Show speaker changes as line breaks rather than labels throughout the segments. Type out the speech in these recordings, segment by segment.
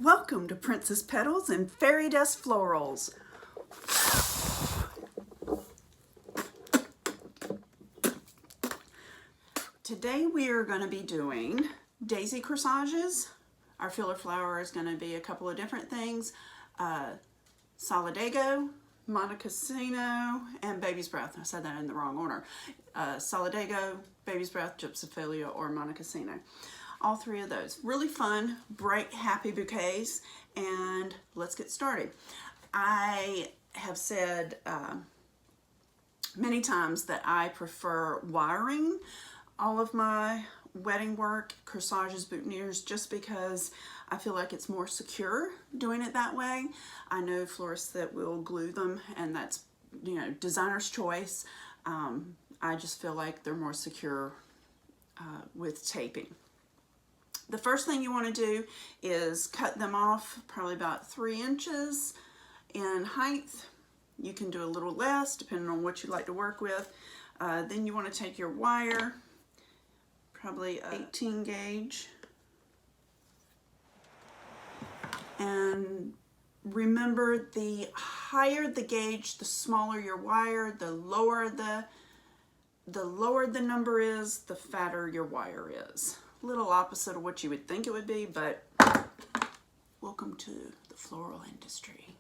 Welcome to Princess Petals and Fairy Dust Florals. Today we are going to be doing daisy corsages. Our filler flower is going to be a couple of different things. Solidago, Montecasino, and Baby's Breath. I said that in the wrong order. Solidago, Baby's Breath, Gypsophilia, or Montecasino. All three of those. Really fun, bright, happy bouquets, and let's get started. I have said many times that I prefer wiring all of my wedding work, corsages, boutonnieres, just because I feel like it's more secure doing it that way. I know florists that will glue them, and that's, you know, designer's choice. I just feel like they're more secure with taping. The first thing you want to do is cut them off probably about 3 inches in height. You can do a little less depending on what you like to work with. Then you want to take your wire, probably 18 gauge, and remember, the higher the gauge, the smaller your wire, the lower the number is, the fatter your wire is. Little opposite of what you would think it would be, but welcome to the floral industry.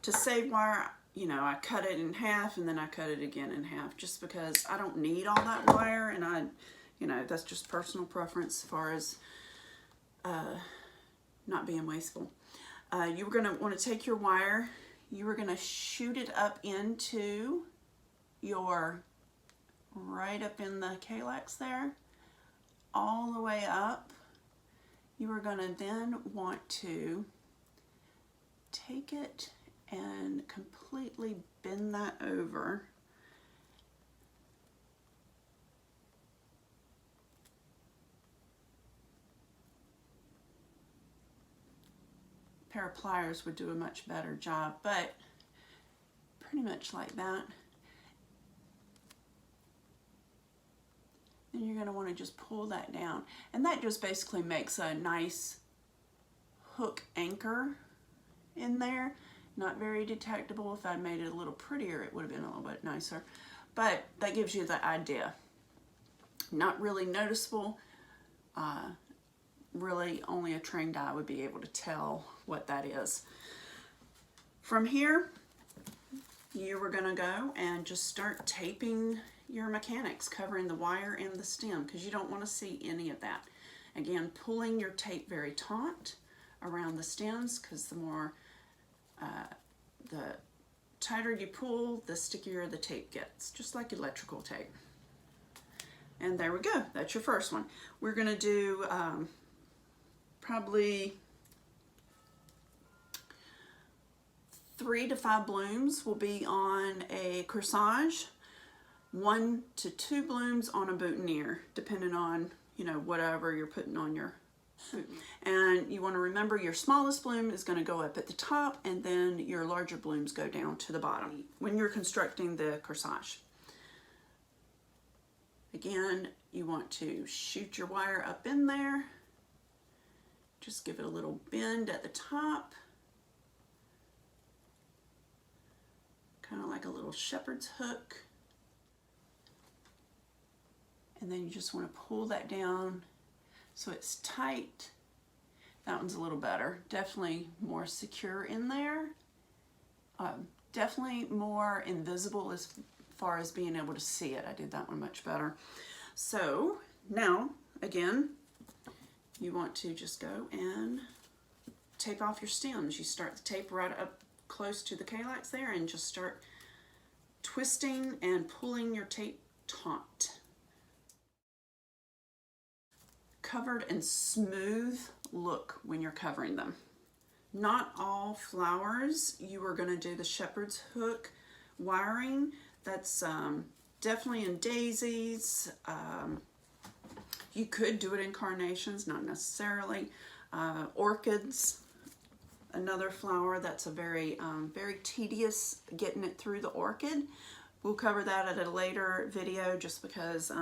To save wire, you know, I cut it in half and then I cut it again in half just because I don't need all that wire, and you know, that's just personal preference as far as not being wasteful. You're gonna want to take your wire, you are gonna shoot it up into your, right up in the calyx there, all the way up. You are going to then want to take it and completely bend that over. A pair of pliers would do a much better job, but pretty much like that. Then you're going to want to just pull that down, and that just basically makes a nice hook anchor in there. Not very detectable. If I'd made it a little prettier, it would have been a little bit nicer, but that gives you the idea. Not really noticeable. Really only a trained eye would be able to tell what that is. From here, you were going to go and just start taping your mechanics, covering the wire and the stem, because you don't want to see any of that. Again, pulling your tape very taut around the stems, because the more the tighter you pull, the stickier the tape gets, just like electrical tape. And there we go. That's your first one. We're going to do probably 3 to 5 blooms will be on a corsage. 1 to 2 blooms on a boutonniere, depending on, you know, whatever you're putting on your boutonniere. And you want to remember your smallest bloom is going to go up at the top, and then your larger blooms go down to the bottom when you're constructing the corsage. Again, you want to shoot your wire up in there. Just give it a little bend at the top. Kind of like a little shepherd's hook. And then you just want to pull that down so it's tight. That one's a little better. Definitely more secure in there. Definitely more invisible as far as being able to see it. I did that one much better. So now, again, you want to just go and tape off your stems. You start the tape right up close to the calyx there and just start twisting and pulling your tape taut. Covered and smooth look when you're covering them. Not all flowers you are going to do the shepherd's hook wiring. That's definitely in daisies. You could do it in carnations, not necessarily. Orchids, another flower that's a very tedious getting it through the orchid. We'll cover that at a later video just because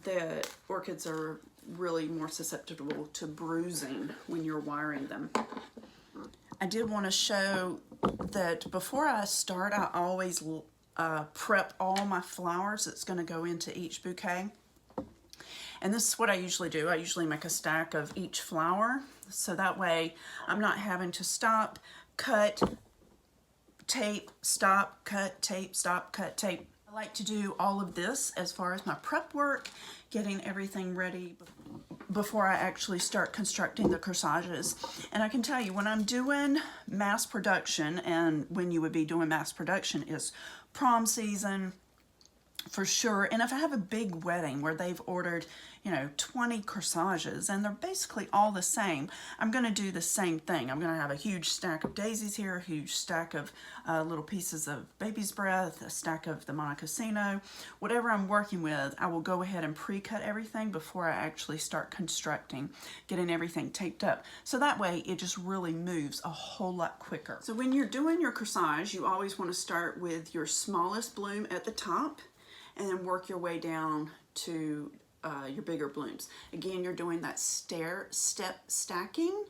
the orchids are really more susceptible to bruising when you're wiring them. I did want to show that before I start, I always prep all my flowers that's going to go into each bouquet. And this is what I usually do. I usually make a stack of each flower, so that way I'm not having to stop, cut, tape, stop, cut, tape, stop, cut, tape. I like to do all of this as far as my prep work, getting everything ready before I actually start constructing the corsages. And I can tell you, when I'm doing mass production, and when you would be doing mass production is prom season for sure. And if I have a big wedding where they've ordered, you know, 20 corsages and they're basically all the same, I'm going to do the same thing. I'm going to have a huge stack of daisies here, a huge stack of little pieces of baby's breath, a stack of the Montecasino. Whatever I'm working with, I will go ahead and pre-cut everything before I actually start constructing, getting everything taped up. So that way it just really moves a whole lot quicker. So when you're doing your corsage, you always want to start with your smallest bloom at the top and then work your way down to your bigger blooms. Again, you're doing that step stacking.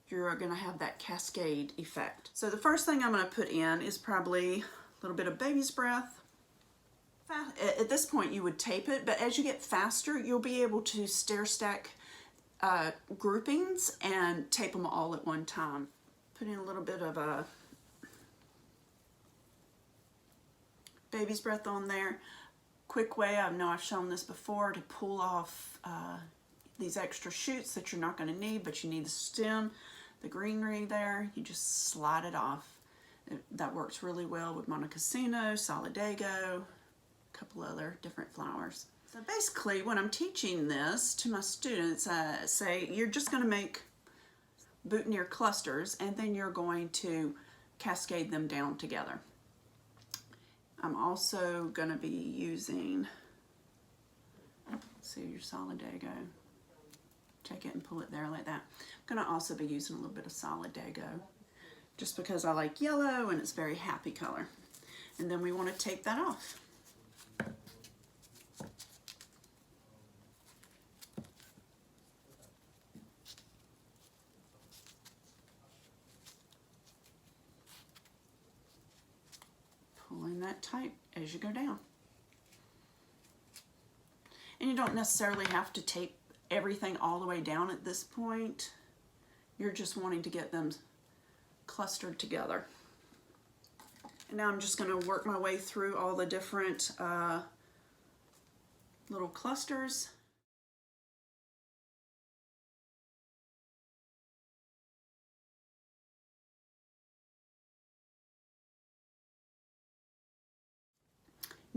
You're going to have that cascade effect. So the first thing I'm going to put in is probably a little bit of baby's breath. At this point you would tape it, but as you get faster you'll be able to stair stack groupings and tape them all at one time. Put in a little bit of a baby's breath on there. Quick way, I know I've shown this before, to pull off these extra shoots that you're not going to need, but you need the stem, the greenery there. You just slide it off. That works really well with Montecasino, Solidago, a couple other different flowers. So basically, when I'm teaching this to my students, I say you're just going to make boutonniere clusters, and then you're going to cascade them down together. I'm also going to be using, see your Solidago, take it and pull it there like that. I'm going to also be using a little bit of Solidago just because I like yellow and it's a very happy color. And then we want to tape that off. Pulling that tight as you go down. And you don't necessarily have to tape everything all the way down at this point. You're just wanting to get them clustered together. And now I'm just going to work my way through all the different little clusters.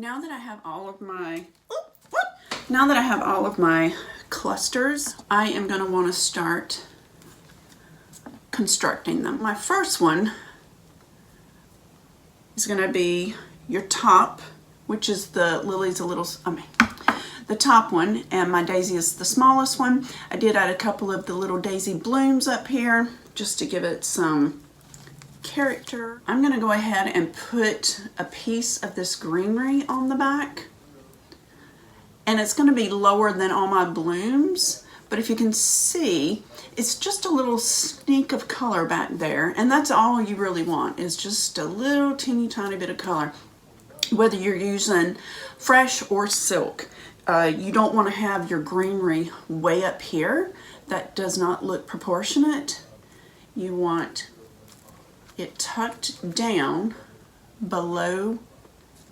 Now that I have all of my clusters, I am going to want to start constructing them. My first one is going to be your top, which is the lily's the top one, and my daisy is the smallest one. I did add a couple of the little daisy blooms up here just to give it some character. I'm going to go ahead and put a piece of this greenery on the back, and it's going to be lower than all my blooms, but if you can see, it's just a little sneak of color back there, and that's all you really want, is just a little teeny tiny bit of color, whether you're using fresh or silk. You don't want to have your greenery way up here. That does not look proportionate. You want it tucked down below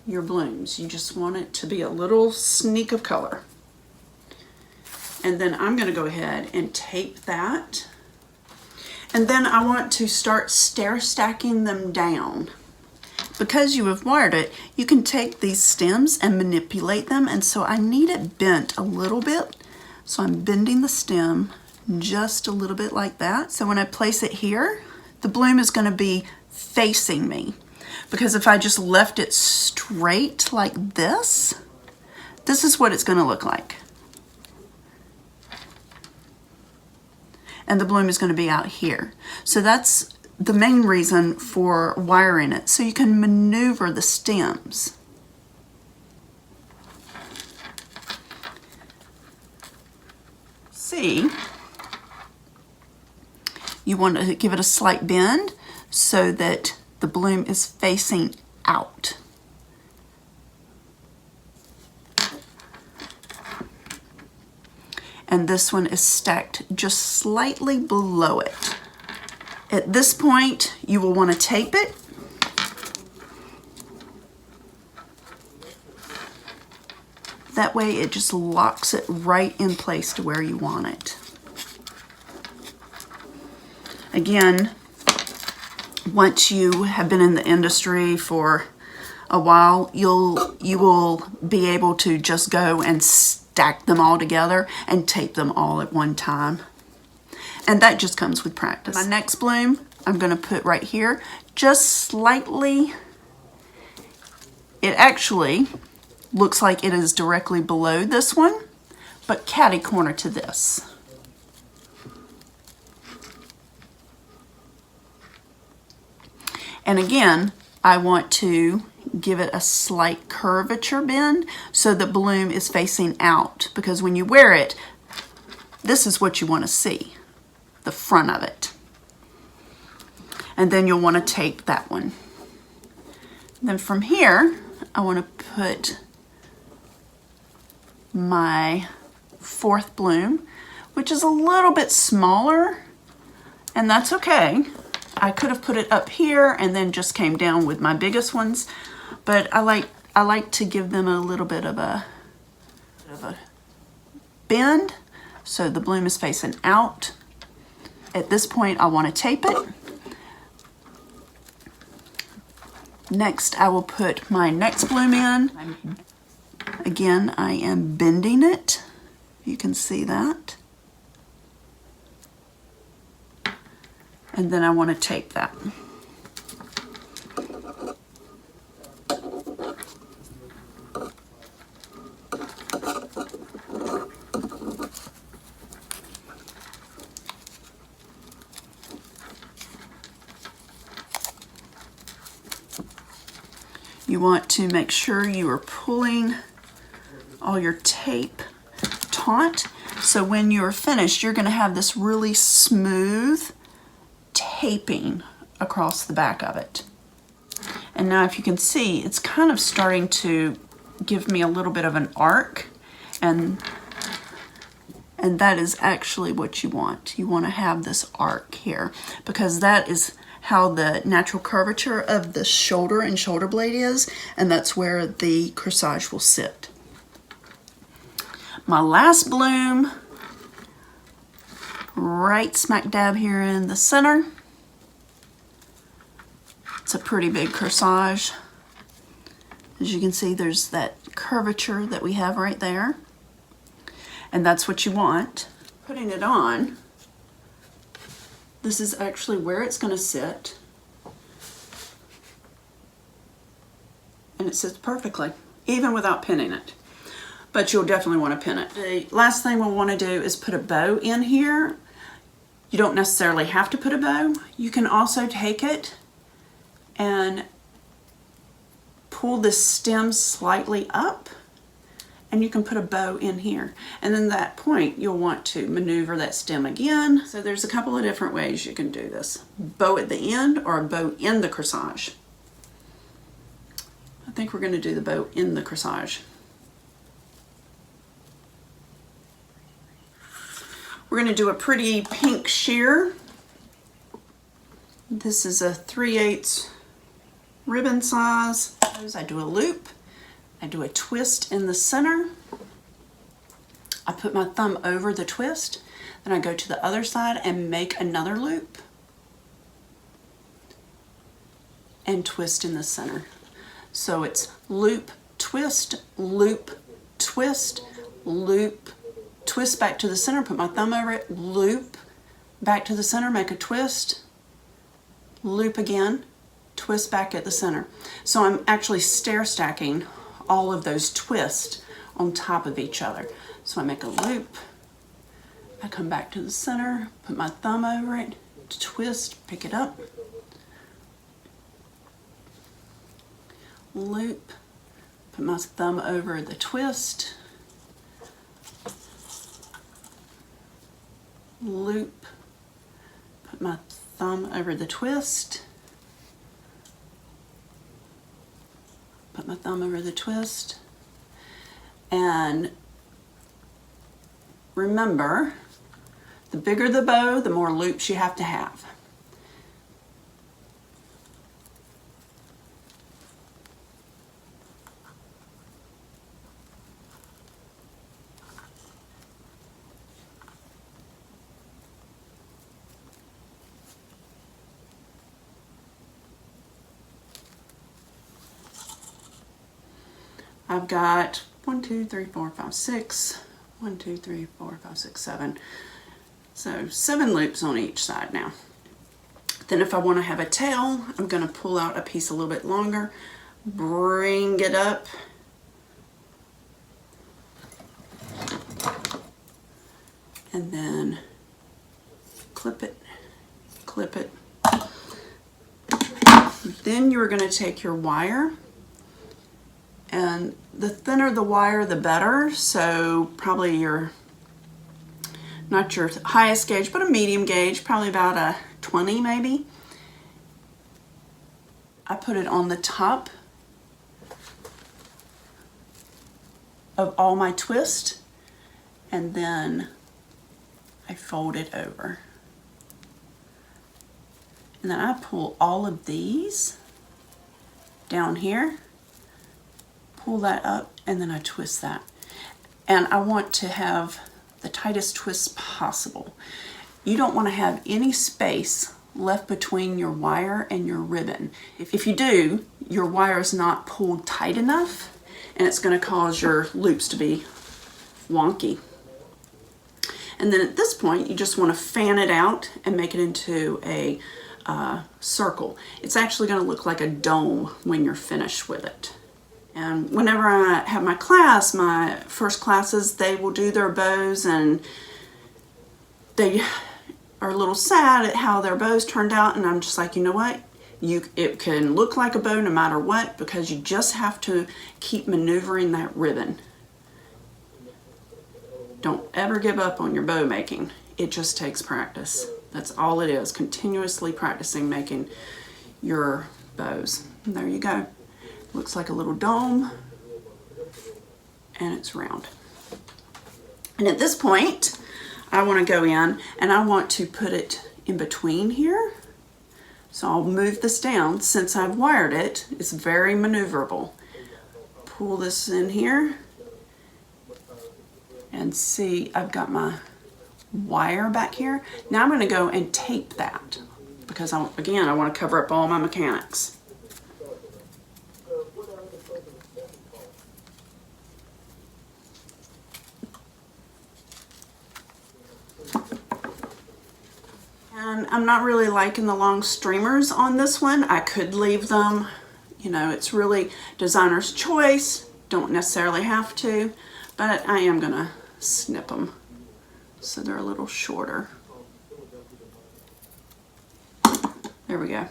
your blooms. You just want it to be a little sneak of color. And then I'm going to go ahead and tape that. And then I want to start stair stacking them down. Because you have wired it, you can take these stems and manipulate them, and so I need it bent a little bit. So I'm bending the stem just a little bit like that. So when I place it here, the bloom is going to be facing me, because if I just left it straight like this, this is what it's going to look like. And the bloom is going to be out here. So that's the main reason for wiring it, so you can maneuver the stems. See, you want to give it a slight bend so that the bloom is facing out. And this one is stacked just slightly below it. At this point, you will want to tape it. That way it just locks it right in place to where you want it. Again, once you have been in the industry for a while, you will be able to just go and stack them all together and tape them all at one time. And that just comes with practice. My next bloom, I'm going to put right here, just slightly. It actually looks like it is directly below this one, but catty corner to this. And again, I want to give it a slight curvature bend so the bloom is facing out, because when you wear it, this is what you want to see, the front of it. And then you'll want to tape that one. Then from here, I want to put my fourth bloom, which is a little bit smaller, and that's okay. I could have put it up here and then just came down with my biggest ones, but I like to give them a little bit of a bend so the bloom is facing out. At this point, I want to tape it. Next, I will put my next bloom in. Again, I am bending it. You can see that. And then I want to tape that. You want to make sure you are pulling all your tape taut, so when you're finished, you're going to have this really smooth taping across the back of it. And now if you can see, it's kind of starting to give me a little bit of an arc, and that is actually what you want. You want to have this arc here, because that is how the natural curvature of the shoulder and shoulder blade is, and that's where the corsage will sit. My last bloom, right smack dab here in the center. It's a pretty big corsage. As you can see, there's that curvature that we have right there, and that's what you want. Putting it on, this is actually where it's going to sit, and it sits perfectly, even without pinning it. But you'll definitely want to pin it. The last thing we'll want to do is put a bow in here. You don't necessarily have to put a bow. You can also take it and pull the stem slightly up, and you can put a bow in here. And then at that point, you'll want to maneuver that stem again. So there's a couple of different ways you can do this. Bow at the end or a bow in the corsage. I think we're going to do the bow in the corsage. We're going to do a pretty pink sheer. This is a 3/8 ribbon size. I do a loop, I do a twist in the center, I put my thumb over the twist, then I go to the other side and make another loop and twist in the center. So it's loop, twist, loop, twist, loop, twist back to the center, put my thumb over it, loop, back to the center, make a twist, loop again, twist back at the center. So I'm actually stair stacking all of those twists on top of each other. So I make a loop, I come back to the center, put my thumb over it, twist, pick it up, loop, put my thumb over the twist, loop, put my thumb over the twist, put my thumb over the twist, and remember, the bigger the bow, the more loops you have to have. I've got 1, 2, 3, 4, 5, 6. 1, 2, 3, 4, 5, 6, 7. So 7 loops on each side now. Then if I want to have a tail, I'm going to pull out a piece a little bit longer, bring it up, and then clip it, clip it. Then you're going to take your wire, and the thinner the wire, the better. So probably not your highest gauge, but a medium gauge, probably about a 20 maybe. I put it on the top of all my twist, and then I fold it over. And then I pull all of these down here, pull that up, and then I twist that. And I want to have the tightest twist possible. You don't want to have any space left between your wire and your ribbon. If you do, your wire is not pulled tight enough, and it's going to cause your loops to be wonky. And then at this point, you just want to fan it out and make it into a circle. It's actually going to look like a dome when you're finished with it. And whenever I have my class, my first classes, they will do their bows, and they are a little sad at how their bows turned out, and I'm just like, you know what? It can look like a bow no matter what, because you just have to keep maneuvering that ribbon. Don't ever give up on your bow making. It just takes practice. That's all it is, continuously practicing making your bows. And there you go. Looks like a little dome, and it's round. And at this point, I want to go in and I want to put it in between here. So I'll move this down. Since I've wired it, it's very maneuverable. Pull this in here and see, I've got my wire back here. Now I'm going to go and tape that, because again, I want to cover up all my mechanics. And I'm not really liking the long streamers on this one. I could leave them, you know, it's really designer's choice. Don't necessarily have to, but I am gonna snip them so they're a little shorter. There we go.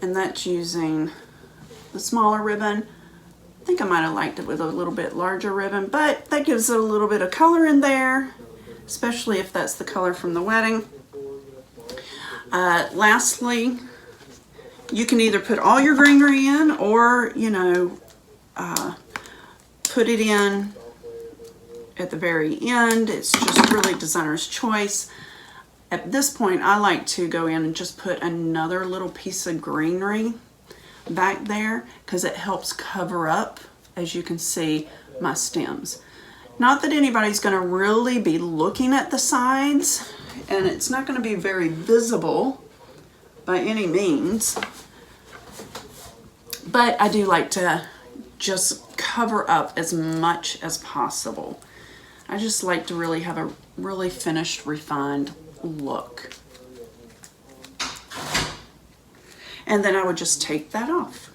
And that's using the smaller ribbon. I think I might have liked it with a little bit larger ribbon, but that gives it a little bit of color in there, especially if that's the color from the wedding. Lastly, you can either put all your greenery in, or, you know, put it in at the very end. It's just really designer's choice. At this point, I like to go in and just put another little piece of greenery back there, because it helps cover up, as you can see, my stems. Not that anybody's going to really be looking at the sides, and it's not going to be very visible by any means, but I do like to just cover up as much as possible. I just like to really have a really finished, refined look. And then I would just take that off.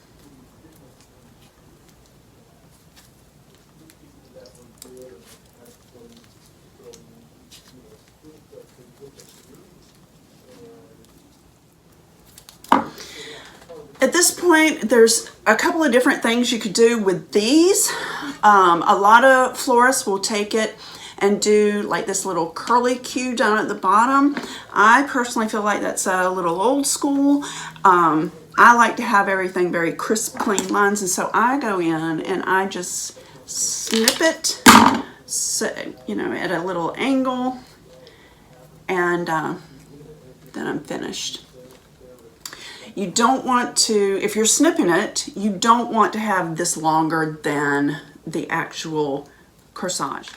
At this point, there's a couple of different things you could do with these. A lot of florists will take it and do like this little curly Q down at the bottom. I personally feel like that's a little old school. I like to have everything very crisp, clean lines, and so I go in and I just snip it, so, you know, at a little angle, and then I'm finished. You don't want to, if you're snipping it, you don't want to have this longer than the actual corsage.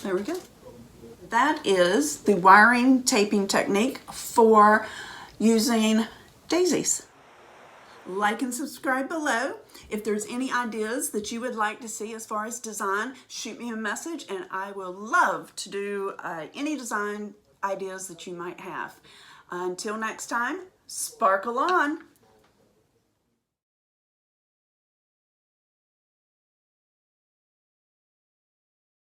There we go. That is the wiring taping technique for using daisies. Like and subscribe below. If there's any ideas that you would like to see as far as design, shoot me a message and I will love to do any design ideas that you might have. Until next time, sparkle on.